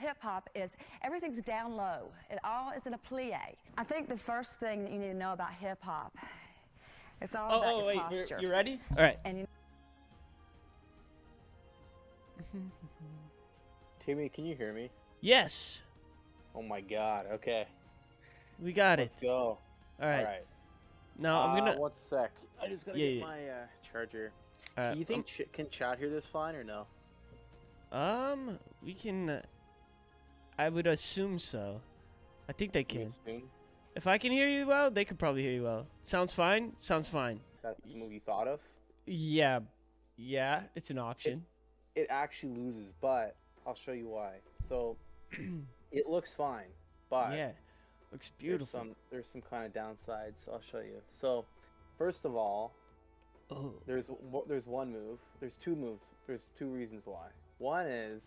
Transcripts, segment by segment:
hip-hop is everything's down low. It all is in a plie. I think the first thing that you need to know about hip-hop, it's all about your posture. You ready? All right. And Timmy, can you hear me? Yes. Oh my God. Okay. We got Let's it. go. All right. All right. Now I'm gonna. 1 sec. I just gotta get my charger. All right. Do you think can chat hear this fine or no? We can. I would assume so. I think they can. If I can hear you well, they could probably hear you well. Sounds fine. Sounds fine. That's the move you thought of? Yeah. Yeah. It's an option. It actually loses, but I'll show you why. So it looks fine, but yeah, looks beautiful. There's some kind of downsides. So I'll show you. So first of all, there's one move. There's two moves. There's two reasons why. One is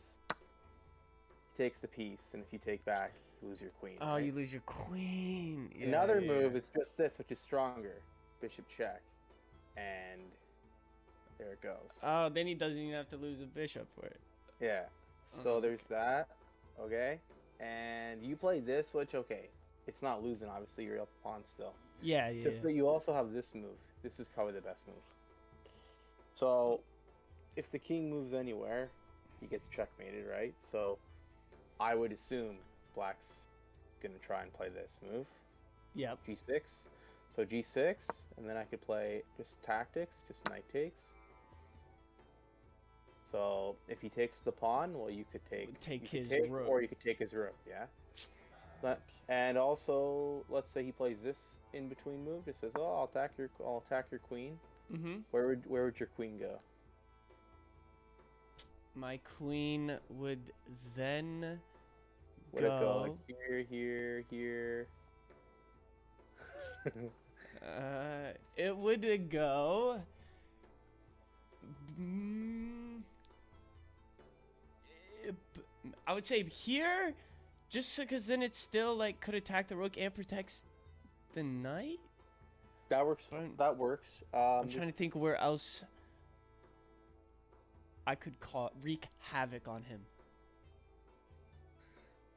he takes the piece, and if you take back, you lose your queen. Oh, right? you lose your queen. Yeah, Another move is just this, which is stronger. Bishop check, and there it goes. Oh, then he doesn't even have to lose a bishop for it. Yeah. So there's that. Okay. And you play this, which it's not losing. Obviously, you're up pawn still. Yeah. But you also have this move. This is probably the best move. So, if the king moves anywhere, he gets checkmated, right? So, I would assume black's gonna try and play this move. Yep. G6. So G6, and then I could play just tactics, just knight takes. So if he takes the pawn, well, you could take his rook, or you could take his rook, yeah. And also, let's say he plays this in between move. Just says, "Oh, I'll attack your queen." Mm-hmm. Where would your queen go? My queen would then Would it go like here, here? It would go. I would say here, just because then it's still like could attack the rook and protects the knight. That works. That works. I'm trying to think where else I could wreak havoc on him.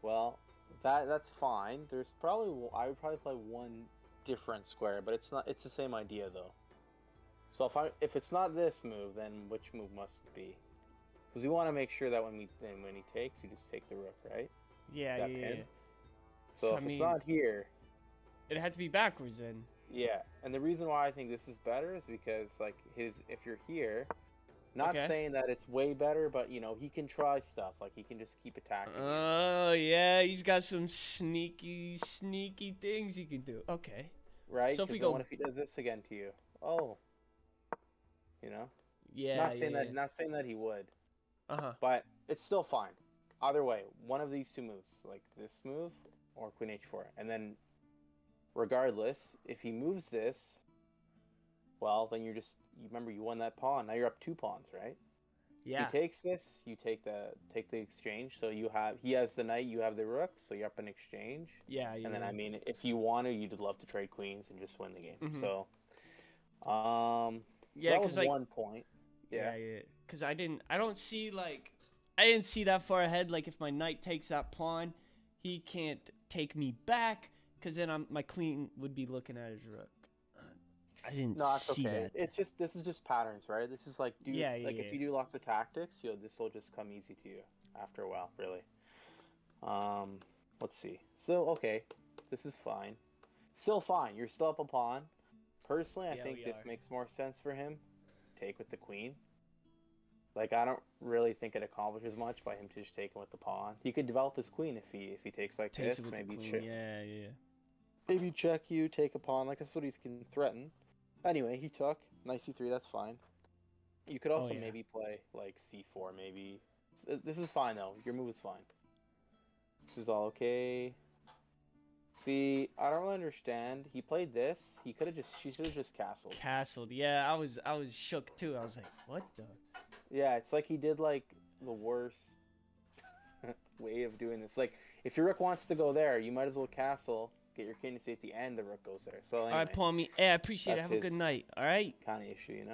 Well, that's fine. There's I would probably play one different square, but it's not. It's the same idea though. So if it's not this move, then which move must it be? Because we want to make sure that when he takes, you just take the rook, right? Yeah. So if it's not here, it had to be backwards then. Yeah, and the reason why I think this is better is because if you're here, not saying that it's way better, but he can try stuff. Like he can just keep attacking. Oh yeah, he's got some sneaky things he can do. Okay. Right. So if what if he does this again to you? Oh. Yeah. Not saying that he would. But it's still fine. Either way, one of these two moves, like this move or Queen H4, and then regardless, if he moves this, well, then you remember you won that pawn. Now you're up 2 pawns, right? Yeah. If he takes this, you take the exchange. So he has the knight, you have the rook, so you're up in exchange. Yeah. And then if you want to, you'd love to trade queens and just win the game. Mm-hmm. So, yeah, because 1 point. Yeah. Because I didn't see that far ahead. Like if my knight takes that pawn, he can't take me back because then my queen would be looking at his rook. I didn't see that. This is just patterns, right? This is like if you do lots of tactics, this will just come easy to you after a while, really. Let's see. So this is fine. Still fine. You're still up a pawn. Personally, I think this makes more sense for him. Take with the queen. Like I don't really think it accomplishes much by him just taking with the pawn. He could develop his queen if he takes like this. Maybe maybe check you, take a pawn. Like that's what he can threaten. Anyway, he took knight c3. That's fine. You could also maybe play like c4. Maybe this is fine though. Your move is fine. This is all okay. See, I don't really understand. He played this. She could have just castled. Castled, yeah. I was shook too. I was like, what the? Yeah, it's like he did like the worst way of doing this. Like, if your rook wants to go there, you might as well castle, get your king to safety, and the rook goes there. So anyway, all right, Paul, hey, I appreciate it. Have a good night. All right. Kind of issue,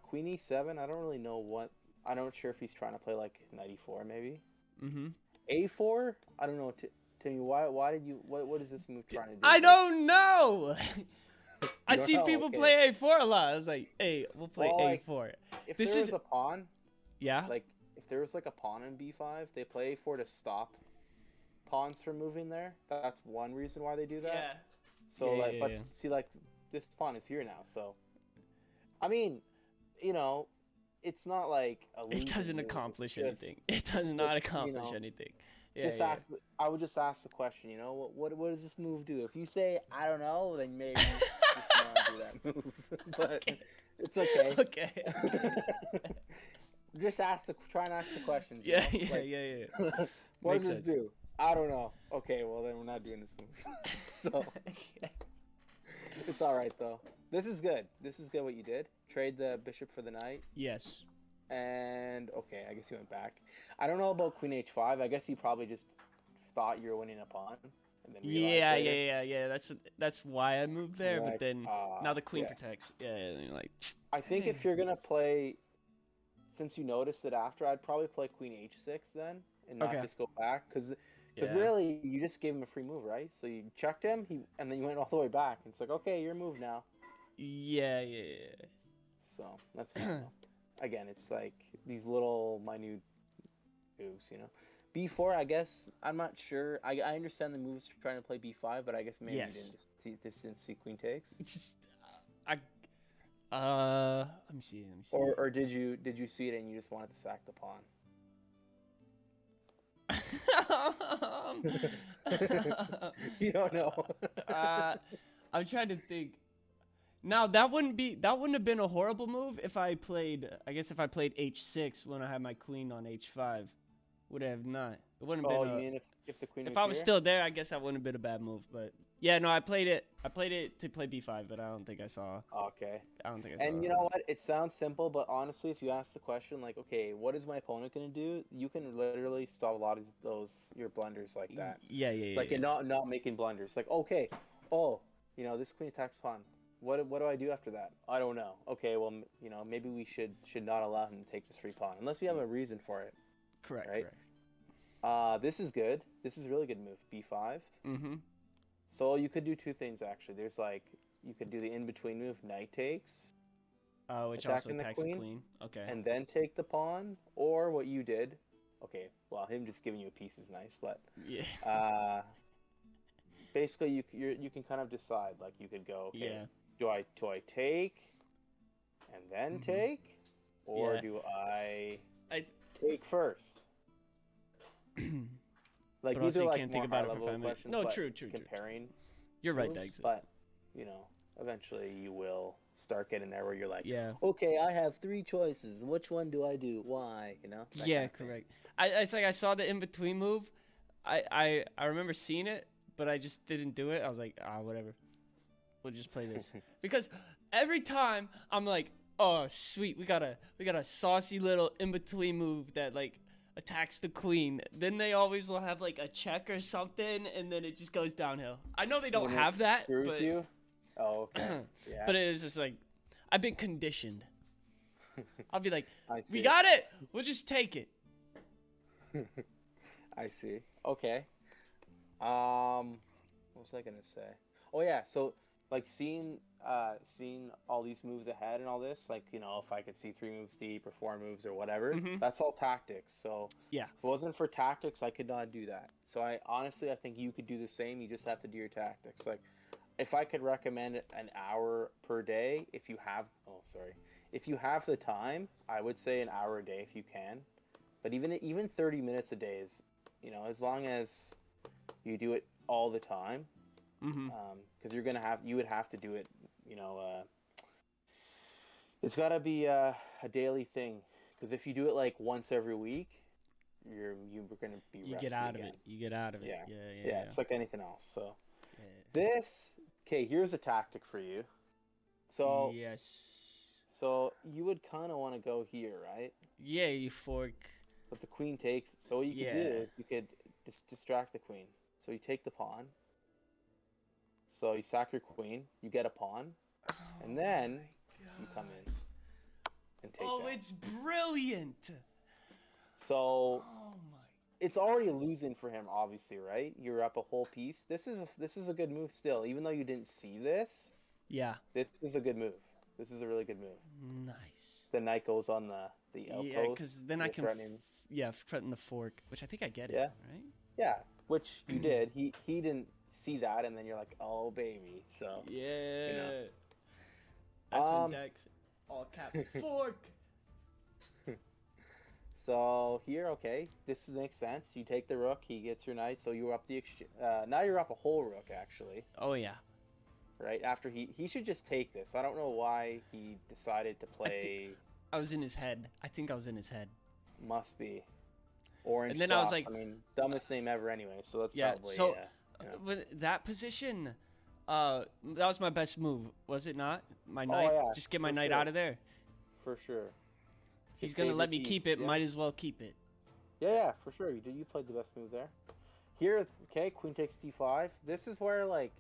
Queen e7. I don't really know what. I'm not sure if he's trying to play like knight e4 maybe. Mm-hmm. A4. I don't know. Timmy, why did you? What is this move trying to do? I don't know. I don't see know, people okay. play A4 a lot. I was like, hey, we'll play Well, like, A4. If This there is was a pawn, yeah. like if there was like a pawn in B5, they play A4 to stop pawns from moving there. That's one reason why they do that. Yeah. So Yeah, like, yeah, but yeah. see, like this pawn is here now. So, I mean, you know, it's not like a It losing doesn't move. accomplish It's anything. It does it's not just, accomplish anything. Yeah, just yeah. ask. I would just ask the question. You know, what does this move do? If you say I don't know, then maybe just not do that move. But Okay. it's okay. Okay. Just try and ask the questions. Yeah, you know? yeah. What Makes does this sense. do? I don't know. Okay, well then we're not doing this move. So Okay. it's all right though. This is good. This is good what you did. Trade the bishop for the knight. Yes. And okay, I guess you went back. I don't know about queen h5. I guess you probably just thought you were winning a pawn, and then realized later. Yeah. That's why I moved there. You're But like, then now the queen yeah. protects. Yeah, and you're like. I think if you're gonna play, since you noticed it after, I'd probably play queen h6 then, and not Okay. just go back, because Yeah. really you just gave him a free move, right? So you checked him, and then you went all the way back. It's like, okay, your move now. Yeah. So that's fine. Though. Again, it's like these little minute moves, you know. B4, I guess I'm not sure. I understand the moves trying to play B5, but I guess maybe Yes. you just didn't see queen takes. It's just let me see. Or did you see it and you just wanted to sack the pawn? You don't know. I'm trying to think. Now that wouldn't have been a horrible move if I played. I guess if I played h6 when I had my queen on h5, would have not. It wouldn't have Oh, been. you mean if the queen? If was I was here? still there, I guess that wouldn't have been a bad move. But yeah, no, I played it to play b5, but I don't think I saw. Okay. I don't think I saw. And you know what? It sounds simple, but honestly, if you ask the question, like, okay, what is my opponent gonna do? You can literally solve a lot of your blunders like that. Yeah. Like, and not making blunders. Like, okay, you know, this queen attacks pawn. What do I do after that? I don't know. Okay, well, you know, maybe we should not allow him to take this free pawn unless we have a reason for it. Correct. Right? Correct. This is good. This is a really good move. B5. Mm-hmm. So you could do two things actually. There's like you could do the in between move, knight takes. Which also attacking the attacks the queen. Okay. And then take the pawn, or what you did. Okay, well, him just giving you a piece is nice, but yeah. basically you can kind of decide. Like you could go, okay, Yeah. do I take and then take, or Yeah. do I I take first? Like But these also are you like can't more think about it for high-level 5 minutes. questions, No, but true. comparing. You're right, moves, Dags. but you know, eventually you will start getting there where you're like, Yeah. okay, I have three choices. Which one do I do? Why? You know? That Yeah, kind of thing. correct. It's like I saw the in between move. I remember seeing it, but I just didn't do it. I was like, whatever. We'll just play this because every time I'm like, oh sweet, we got a saucy little in between move that like attacks the queen. Then they always will have like a check or something, and then it just goes downhill. I know they don't When it have that, screws but you? Oh, okay. Yeah. but it is just like I've been conditioned. I'll be like, I we see. got it. We'll just take it. I see. Okay. What was I gonna say? Oh yeah, so like seeing all these moves ahead and all this, like, you know, if I could see 3 moves deep or 4 moves or whatever, that's all tactics. So Yeah. if it wasn't for tactics, I could not do that. So I think you could do the same. You just have to do your tactics. Like, if I could recommend an hour per day, if you have the time, I would say an hour a day if you can. But even 30 minutes a day is, you know, as long as you do it all the time, because you would have to do it, you know, it's got to be a daily thing. Because if you do it like once every week, you're going to be You rusty get out of again. it. You get out of it. Yeah. Yeah. It's like anything else. So Yeah. here's a tactic for you. So Yes. So you would kind of want to go here, right? Yeah, you fork. But the queen takes. So what you could do is you could distract the queen. So you take the pawn. So you sack your queen. You get a pawn, and then you come in and take. Oh, that. it's brilliant. So Oh my it's already losing for him, obviously, right? You're up a whole piece. This is a good move still, even though you didn't see this. Yeah. This is a good move. This is a really good move. Nice. The knight goes on the outpost. Yeah, because then I can threaten the fork, which I think I get it, right? Yeah, which you did. He didn't see that, and then you're like, oh baby. So yeah, you know. That's when Dex all caps fork. So here, okay, this makes sense. You take the rook, he gets your knight, so you're up the now you're up a whole rook actually. Oh yeah. Right after he should just take this. I don't know why he decided to play. I was in his head. I think I was in his head. Must be. Orange and then sauce. I was like, I mean, dumbest name ever anyway. So that's probably So with that position, that was my best move, was it not? My knight. Yeah, just get my knight out of there. For sure. He's gonna let me keep it. Might as well keep it. Yeah, for sure. You played the best move there. Here, okay, queen takes d5. This is where like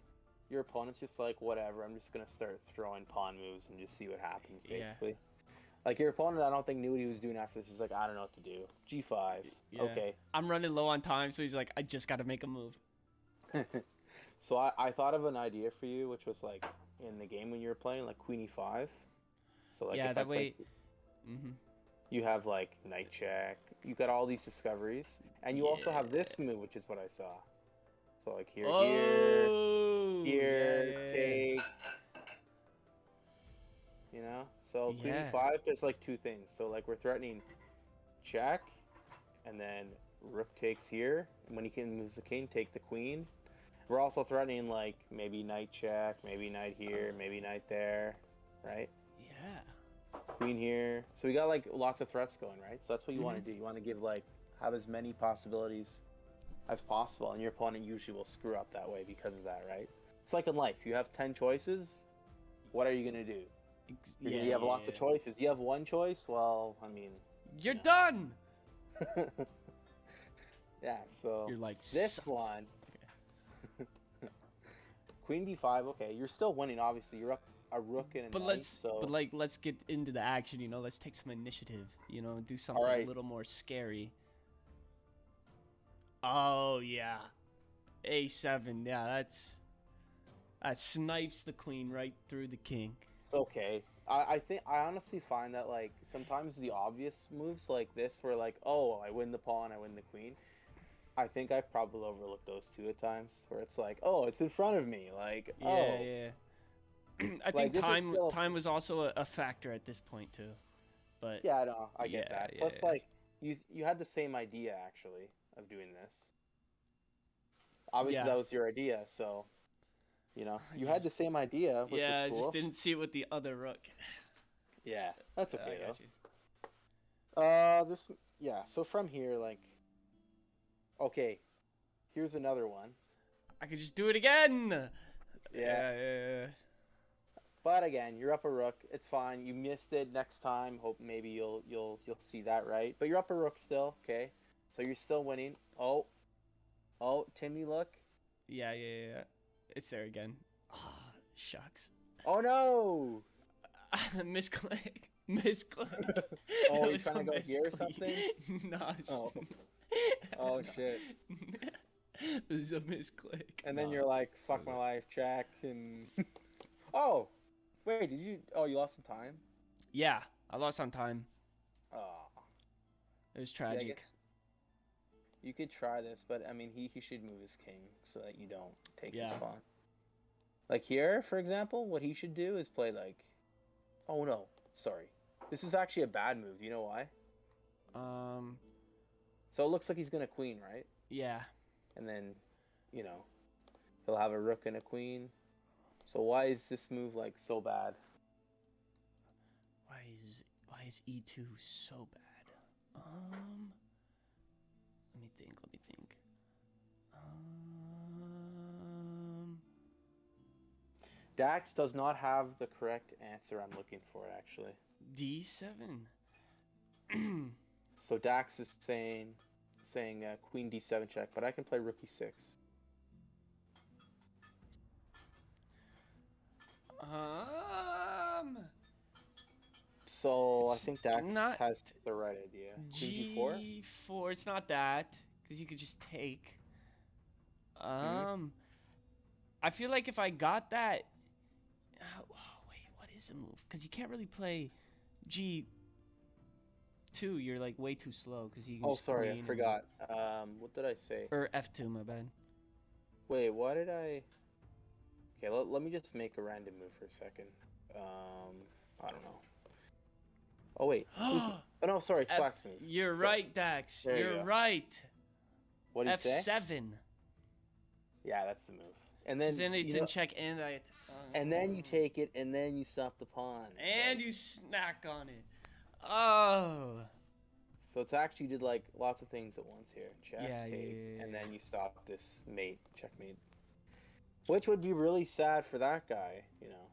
your opponent's just like, whatever. I'm just gonna start throwing pawn moves and just see what happens, basically. Yeah. Like your opponent, I don't think knew what he was doing after this. He's like, I don't know what to do. G5. Yeah. Okay. I'm running low on time, so he's like, I just got to make a move. So I thought of an idea for you, which was like in the game when you were playing, like queen e5. So like that way. You have like knight check. You got all these discoveries, and you also have this move, which is what I saw. So like here, take. You know, so queen e5 does like two things. So like we're threatening check, and then rook takes here. And when he can moves the king, take the queen. We're also threatening like maybe knight check, maybe knight here, maybe knight there, right? Yeah. Queen here. So we got like lots of threats going, right? So that's what you want to do. You want to give like have as many possibilities as possible, and your opponent usually will screw up that way because of that, right? It's like in life. You have 10 choices. What are you gonna do? You have lots of choices. You have one choice. Well, I mean, you're done. Yeah. So you're like this one. Okay. Queen d5. Okay, you're still winning. Obviously, you're up a rook and a knight. Let's get into the action. You know, let's take some initiative. You know, do something a little more scary. Oh yeah, a7. Yeah, that snipes the queen right through the king. It's okay. I honestly find that like sometimes the obvious moves like this, where like, oh, I win the pawn, I win the queen. I think I probably overlooked those two at times, where it's like, oh, it's in front of me, like, I think time was also a factor at this point too, but yeah, no, I get that. Plus, like you had the same idea actually of doing this. Obviously, that was your idea, so you know you had the same idea. Which was cool. I just didn't see it with the other rook. Yeah, that's okay though. So from here, like, okay, here's another one. I could just do it again. Yeah. But again, you're up a rook. It's fine. You missed it. Next time, hope maybe you'll see that right. But you're up a rook still. Okay, so you're still winning. Oh, Timmy, look. Yeah. It's there again. Oh, shucks. Oh no. Misclick. Oh, you're trying to go here or something? No. Oh shit. This is a misclick. And then you're like, fuck my life, check, and oh. Wait, you lost some time? Yeah, I lost some time. Oh. It was tragic. You could try this, but I mean, he should move his king so that you don't take his pawn. Like here, for example, what he should do is play like, oh no, sorry. This is actually a bad move. Do you know why? So it looks like he's gonna queen, right? Yeah. And then, you know, he'll have a rook and a queen. So why is this move like so bad? Why is e2 so bad? Let me think. Dax does not have the correct answer I'm looking for, actually. d7. So Dax is saying queen d7 check, but I can play rook e6. So I think Dax has the right idea. G4? It's not that. because you could just take. I feel like if I got that, oh, wait, what is the move? Because you can't really play G2. You're like way too slow because you can Oh, just sorry, I queen forgot. What did I say? or F2, my bad. Wait, why did I? Okay, let me just make a random move for a second. I don't know. Oh wait. Oh no, sorry, it's Black's move. You're Sorry. right, Dax. There you You're go. right. What did you say? F7. Yeah, that's the move. And then It's in check and I. And then you take it, and then you stop the pawn. And you snack on it. Oh. So it's actually did like lots of things at once here. Check, Yeah, take, yeah. and then you stop this mate, checkmate. Which would be really sad for that guy, you know.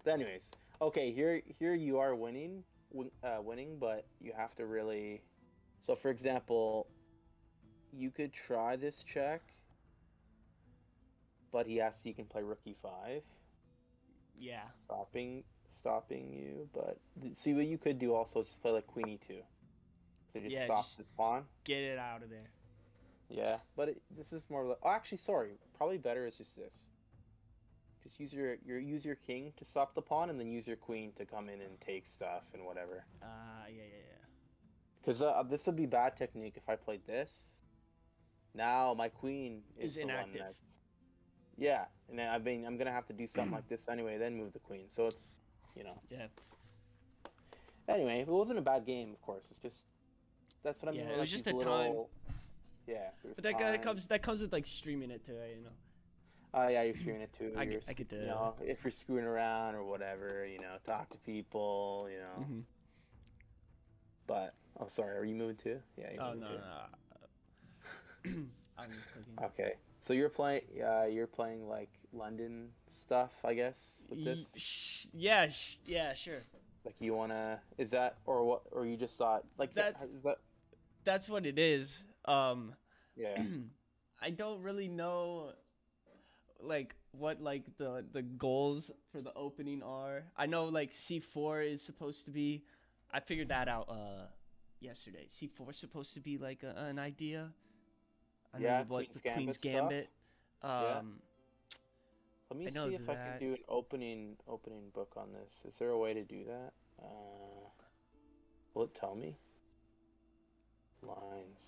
But anyways, okay, here you are winning, but you have to really. So for example, you could try this check, but he asks you can play rook e5. Yeah. Stopping you, but see what you could do also is just play like queen e2. So just stop this pawn. Get it out of there. Yeah, but this is more like. Oh, actually, sorry. Probably better is just this. Just use your king to stop the pawn, and then use your queen to come in and take stuff and whatever. Yeah. Because this would be bad technique if I played this. Now my queen is the inactive. one that's. Yeah, and I'm gonna have to do something like this anyway, then move the queen. So it's, you know. Yeah. Anyway, it wasn't a bad game, of course. It's just that's what I mean. Yeah, it was just a time. Yeah. But that comes with like streaming it too, you know. Oh yeah, you're streaming it too. I get to. You know, if you're screwing around or whatever, you know, talk to people, you know. Mm-hmm. But sorry, are you moving too? Yeah. No. Too. I'm just cooking. Okay, so you're playing like London stuff, I guess, with this. Yeah, sure. Like you wanna? Is that or what? Or you just thought like that? Is that? That's what it is. Yeah. I don't really know like what like the goals for the opening are. I know like c4 is supposed to be. I figured that out yesterday. c4 is supposed to be like an idea. I know what's the Queen's Gambit. Yeah. Let me see if I can do an opening book on this. Is there a way to do that? Will it tell me? Lines.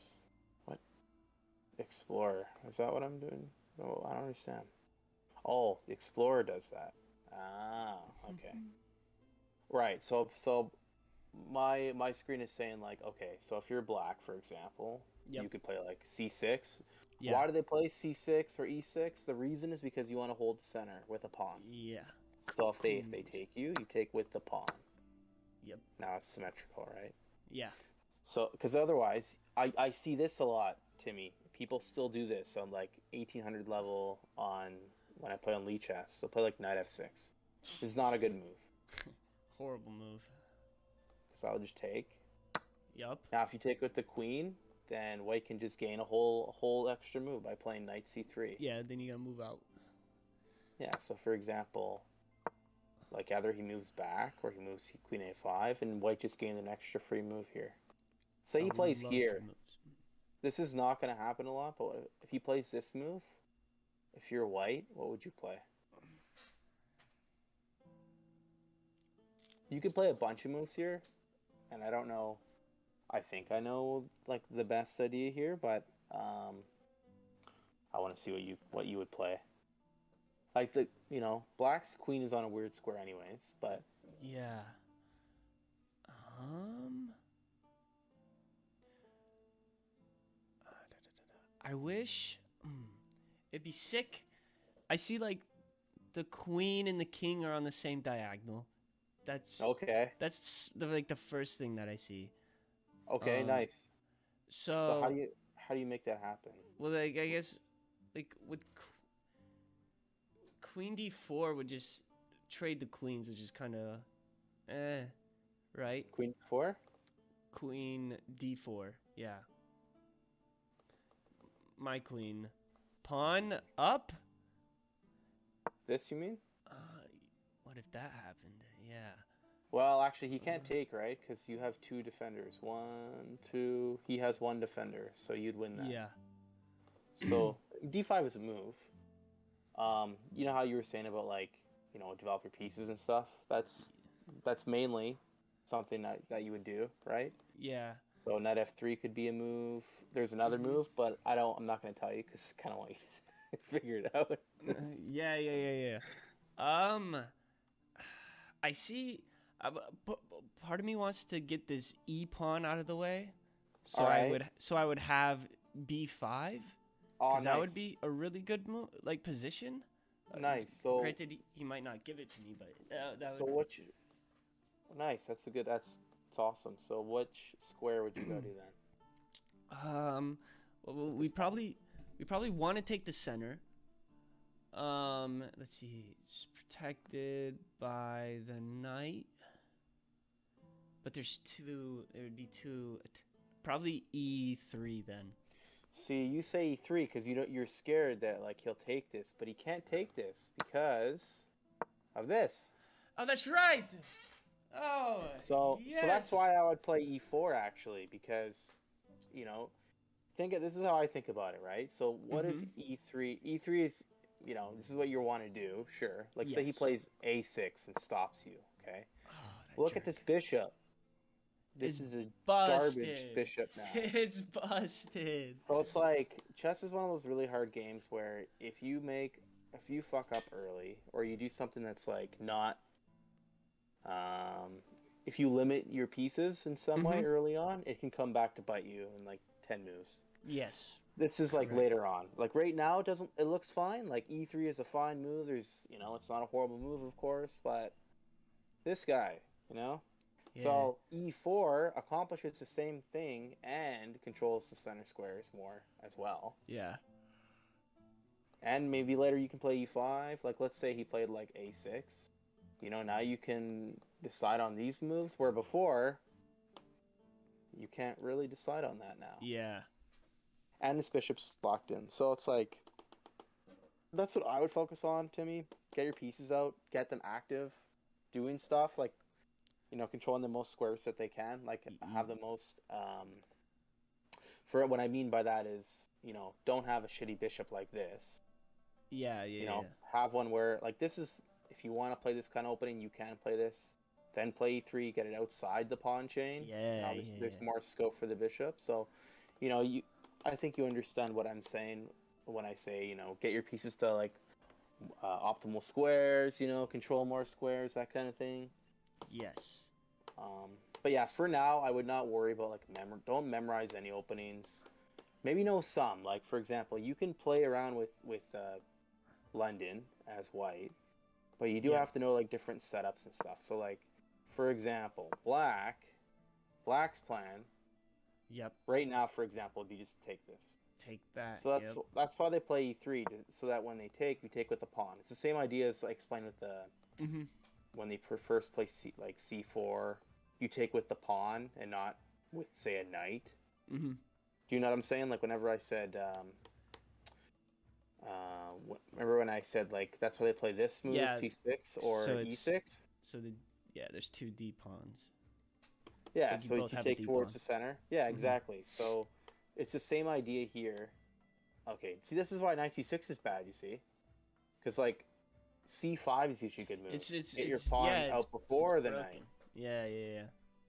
What? Explorer. Is that what I'm doing? Oh, I don't understand. Oh, the Explorer does that. Ah, okay. Right. So my screen is saying like, okay, so if you're black, for example, you could play like c6. Yeah. Why do they play c6 or e6? The reason is because you want to hold the center with a pawn. Yeah. So if they take you, you take with the pawn. Yep. Now it's symmetrical, right? Yeah. So, because otherwise, I see this a lot, Timmy. People still do this on like 1800 level when I play on Lee chess. They'll play like knight f6. It's not a good move. Horrible move. So I'll just take. Yep. Now if you take with the queen, then white can just gain a whole extra move by playing knight c3. Yeah, then you gotta move out. Yeah, so for example, like either he moves back or he moves queen a5, and white just gained an extra free move here. Say he plays here. This is not going to happen a lot, but if he plays this move, if you're white, what would you play? You could play a bunch of moves here, and I don't know. I think I know like the best idea here, but I want to see what you would play. Like black's queen is on a weird square anyways, but yeah. I wish it'd be sick. I see like the queen and the king are on the same diagonal. That's okay. That's the first thing that I see. Okay, nice. So how do you make that happen? Well, like I guess like with queen d4 would just trade the queens, which is kind of right? Queen d4? Queen d4. Yeah. My queen. Pawn up? This you mean? What if that happened? Yeah. Well, actually, he can't take, right? Because you have two defenders. 1, 2. He has one defender, so you'd win that. Yeah. So d5 is a move. You know how you were saying about like, develop your pieces and stuff? That's mainly something that you would do, right? Yeah. So knight f3 could be a move. There's another move, but I'm not going to tell you because I kind of want you to figure it out. Yeah. Um, I see. Part of me wants to get this e pawn out of the way, so Alright. I would have b5, Oh, because that nice. would be a really good move, like position. Nice. So Granted, he might not give it to me, but that so would. nice. That's awesome. So which square would you go to then? Well, we probably want to take the center. Let's see. It's protected by the knight. But there's two. There would be two. Probably e3 then. See, you say e3 because you're scared that like he'll take this, but he can't take this because of this. Oh, that's right. Oh. So yes. so that's why I would play e4 actually, because this is how I think about it, right? So what is e3? E3 is this is what you want to do, sure. Like say he plays a6 and stops you, okay? Oh, look at this bishop. This is a busted. Garbage bishop now. It's busted. So it's like chess is one of those really hard games where if you fuck up early, or you do something that's like not if you limit your pieces in some way early on, it can come back to bite you in like 10 moves. Yes. This is like later on. Like right now it looks fine. Like e3 is a fine move. There's it's not a horrible move, of course, but this guy, Yeah. So e4 accomplishes the same thing and controls the center squares more as well. Yeah. And maybe later you can play e5. Like let's say he played like a6. Now you can decide on these moves, where before you can't really decide on that now. Yeah. And this bishop's locked in. So it's like that's what I would focus on, Timmy. Get your pieces out, get them active, doing stuff like controlling the most squares that they can, like have the most for what I mean by that is, don't have a shitty bishop like this. Yeah. Have one where like this is, if you want to play this kind of opening, you can play this. Then play e3, get it outside the pawn chain. Yeah. There's more scope for the bishop. So, I think you understand what I'm saying when I say, get your pieces to like optimal squares, control more squares, that kind of thing. Yes. But yeah, for now, I would not worry about like don't memorize any openings. Maybe know some. Like for example, you can play around with London as white, but you do have to know like different setups and stuff. So like, for example, Black's plan. Yep. Right now, for example, you just take this. Take that. So that's why they play e3, so that when they take, you take with the pawn. It's the same idea as I explained with the when they first play c4, you take with the pawn and not with say a knight. Do you know what I'm saying? Like whenever I said, remember when I said like that's why they play this move, c6 or e6? So there's two d pawns. Yeah, like so if you take towards the center. Yeah, exactly. So it's the same idea here. Okay, see, this is why knight c6 is bad, you see? Because, like, c5 is usually a good move. Get your pawn out before the knight. Yeah.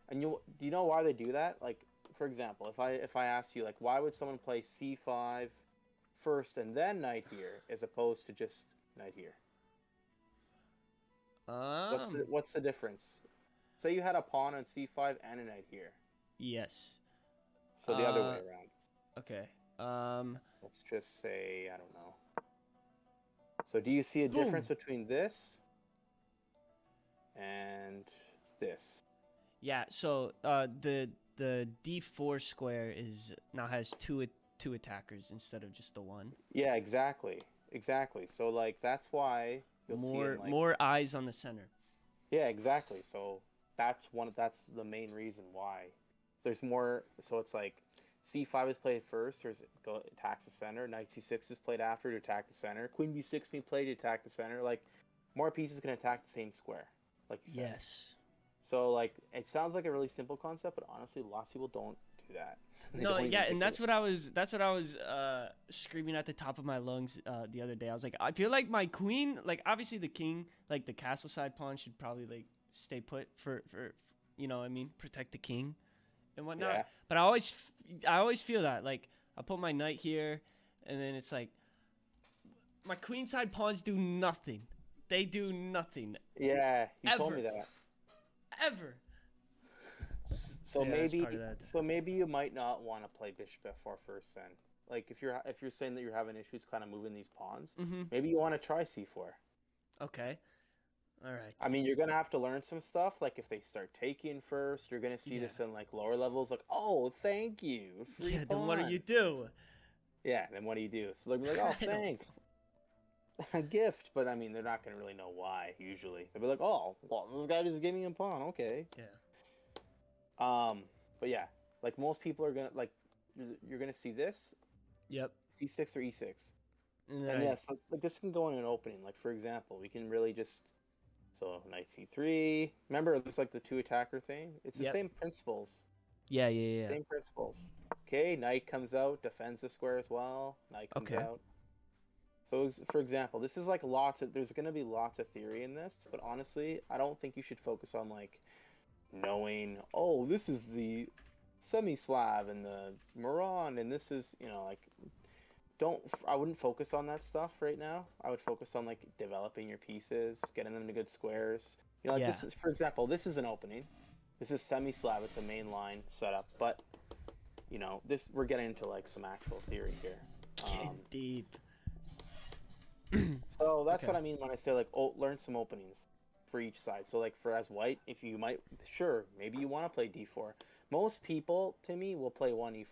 And do you know why they do that? Like, for example, if I ask you, like, why would someone play c5 first and then knight here, as opposed to just knight here? What's the difference? Say you had a pawn on c5 and a knight here. Yes. So the other way around. Okay. Let's just say, I don't know. So do you see a difference between this and this? Yeah. So the d4 square now has two attackers instead of just the one. Yeah, exactly. So like that's why you'll see more eyes on the center. Yeah, exactly. So that's the main reason why. There's more. So it's like c5 is played first. Attacks the center. Knight c6 is played after to attack the center. Queen b6 being played to attack the center. Like more pieces can attack the same square, like you said. Yes. So like it sounds like a really simple concept, but honestly, lots of people don't do that. No, yeah, and that's what I was screaming at the top of my lungs the other day. I was like, I feel like my queen, like obviously the king, like the castle side pawn should probably like stay put for you know what I mean, protect the king and whatnot. Yeah. But I always feel that like I put my knight here, and then it's like my queen side pawns do nothing. They do nothing. Yeah, you ever. told me that. Ever. So yeah, maybe you might not want to play bishop f4 first then. Like if you're saying that you're having issues kind of moving these pawns, maybe you want to try c4. Okay. All right. I mean, you're gonna have to learn some stuff. Like if they start taking first, you're gonna see this in like lower levels. Like, oh, thank you, free pawn. Then what do you do? Yeah, then what do you do? So they'll be like, oh, thanks. A gift, but I mean, they're not gonna really know why. Usually, they'll be like, "Oh, well, this guy just gave me a pawn. Okay." Yeah. But yeah, like most people are gonna like, you're gonna see this. Yep. C6 or E6. Right. And yes, like this can go in an opening. Like for example, we can really just knight C3. Remember, it looks like the two attacker thing. It's the same principles. Yeah. Same principles. Okay, knight comes out, defends the square as well. Knight comes out. So, for example, this is like there's going to be lots of theory in this, but honestly, I don't think you should focus on like knowing, oh, this is the semi-Slav and the Moran, and this is, like, I wouldn't focus on that stuff right now. I would focus on like developing your pieces, getting them to good squares. This is, for example, this is an opening. This is semi-Slav, it's a main line setup, but, we're getting into like some actual theory here. Getting deep. So that's what I mean when I say like, learn some openings for each side. So like for as white, if you maybe you want to play d4. Most people, to me, will play 1e4.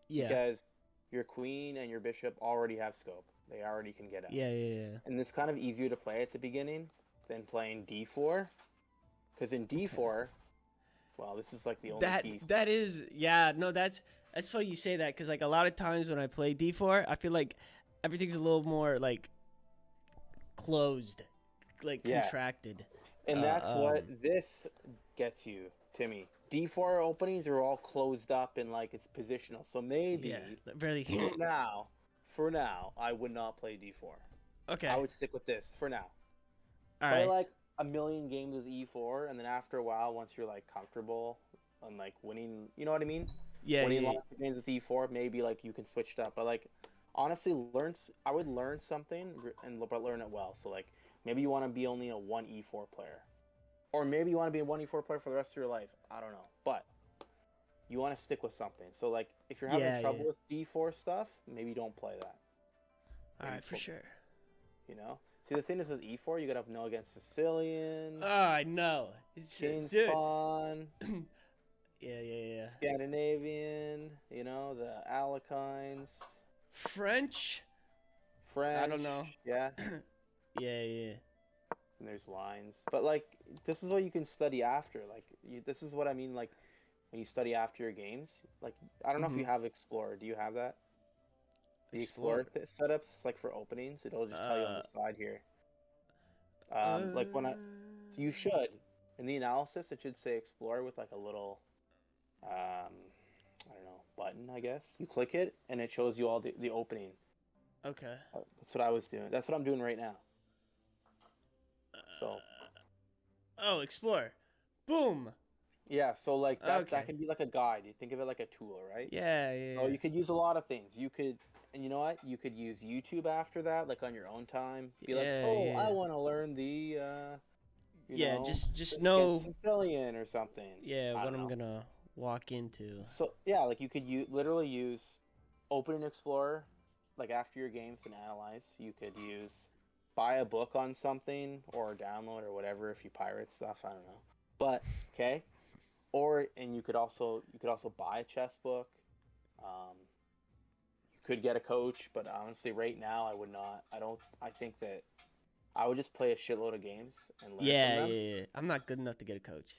Yeah. Because your queen and your bishop already have scope. They already can get out. Yeah. And it's kind of easier to play at the beginning than playing d4. Because in d4, well, this is like the only piece. That is, that's funny you say that, because like a lot of times when I play d4, I feel like everything's a little more like closed, like contracted. And that's what this gets you, Timmy. D4 openings are all closed up and like it's positional. So maybe for now, I would not play D4. Okay. I would stick with this for now. All play right. like a million games with E4, and then after a while, once you're like comfortable and like winning, you know what I mean? Yeah. Winning lots of games with E4, maybe like you can switch it up. But like honestly, I would learn something but learn it well. So like maybe you want to be only a 1E4 player. Or maybe you want to be a 1E4 player for the rest of your life. I don't know. But you want to stick with something. So like if you're having trouble with D4 stuff, maybe don't play that. All right, for sure. See, the thing is with E4, you gotta know against Sicilian. Oh, I know. King's Pawn. Yeah. Scandinavian, the Alekines. French. I don't know. Yeah. Yeah. And there's lines. But, like, this is what you can study after. Like, this is what I mean, like, when you study after your games. Like, I don't know if you have Explorer. Do you have that? The Explorer setups, it's like for openings. It'll just tell you on the side here. Like, so you should. In the analysis, it should say Explorer with, like, a little, I don't know, button, I guess. You click it, and it shows you all the opening. Okay. That's what I was doing. That's what I'm doing right now. So. Explore. Boom. Yeah, so like that can be like a guide. You think of it like a tool, right? Yeah. So you could use a lot of things. You could, and you know what? You could use YouTube after that, like on your own time. Be I want to learn the, just know Sicilian or something. Yeah, what I'm gonna walk into. So yeah, like you could literally use Open Explorer, like after your games and analyze. You could buy a book on something or download or whatever if you pirate stuff. I don't know, but okay. And you could also buy a chess book. You could get a coach, but honestly, right now I would not. I think that I would just play a shitload of games and learn from them. Yeah. I'm not good enough to get a coach.